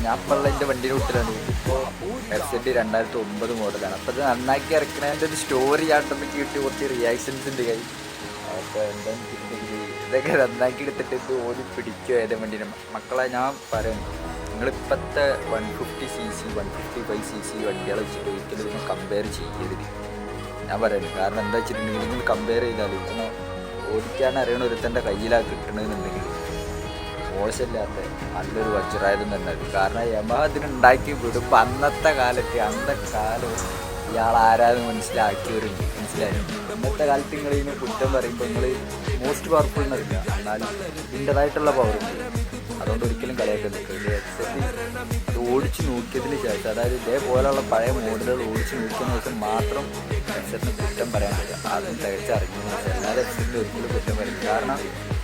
ഞാൻ ഇപ്പോൾ എൻ്റെ വണ്ടിയുടെ വീട്ടിലാണ്. ഇപ്പോൾ FZ 2009 മോഡലാണ്. അപ്പോൾ ഇത് നന്നാക്കി ഇറക്കണതിൻ്റെ ഒരു സ്റ്റോറി ആട്ടൊന്ന് കിട്ടി കുറച്ച് റിയാക്ഷൻസ് ഉണ്ട് കൈ. അപ്പോൾ എന്താണെന്ന് വെച്ചിട്ടുണ്ടെങ്കിൽ ഇതൊക്കെ നന്നാക്കി എടുത്തിട്ട് ഇത് ഓടി പിടിക്കുക ഏതേ വണ്ടീനെ. മക്കളെ ഞാൻ പറയുന്നു, നിങ്ങളിപ്പോഴത്തെ 150cc 155cc വണ്ടികളെ വെച്ചിട്ട് ഒരിക്കലും ഇതിനെ കമ്പയർ ചെയ്യരുത് ഞാൻ പറയുന്നത്. കാരണം എന്താ വെച്ചിട്ടുണ്ടെങ്കിൽ നിങ്ങൾ കമ്പയർ ചെയ്താൽ ഇങ്ങനെ ഓടിക്കാൻ അറിയണ ഒരുത്തൻ്റെ കയ്യിലാണ് കിട്ടണമെന്നുണ്ടെങ്കിൽ മോശമില്ലാത്ത നല്ലൊരു വജ്രായുധം തന്നെ അത്. കാരണം യമഹ ഇതിനുണ്ടാക്കി വിടുമ്പോൾ അന്നത്തെ കാലത്ത് ഇയാൾ ആരാധന മനസ്സിലാക്കിയവരുണ്ട്. മനസ്സിലായി? ഇന്നത്തെ കാലത്ത് നിങ്ങൾ ഇതിനെ കുറ്റം പറയുമ്പോൾ നിങ്ങൾ മോസ്റ്റ് പവർഫുൾ എന്നറിയില്ല, എന്നാലും ഇതിൻ്റെതായിട്ടുള്ള പവറുണ്ട്. അതുകൊണ്ട് ഒരിക്കലും കളിയാക്കാൻ നിൽക്കരുത്. അത് ഓടിച്ച് നോക്കിയതിന് ശേഷം, അതായത് ഇതേപോലെയുള്ള പഴയ മോഡലുകൾ ഓടിച്ച് നോക്കിയതിന് ശേഷം മാത്രം FZ കുറ്റം പറയാൻ പറ്റുക. അതും തികച്ചറിഞ്ഞതിന് ശേഷം എന്നാലും FZ ഒരിക്കലും കുറ്റം പറയും. കാരണം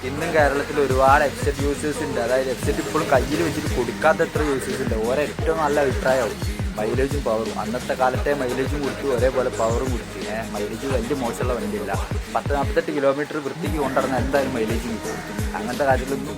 ഇന്നും കേരളത്തിൽ ഒരുപാട് FZ യൂസേഴ്സ് ഉണ്ട്. അതായത് FZ ഇപ്പോഴും കയ്യിൽ വെച്ചിട്ട് കൊടുക്കാത്തത്ര യൂസേഴ്സ് ഉണ്ട്. ഓരോ ഏറ്റവും നല്ല അഭിപ്രായമാവും മൈലേജും പവറും. അന്നത്തെ കാലത്തെ മൈലേജും കൊടുത്തു, ഒരേപോലെ പവറും കൊടുത്തു. മൈലേജ് വലിയ മോശമുള്ള വണ്ടിയില്ല. 10-48 കിലോമീറ്റർ വൃത്തിക്ക് കൊണ്ടുവരുന്ന എന്തായാലും മൈലേജ് കിട്ടും. അങ്ങനത്തെ കാര്യത്തിലൊന്നും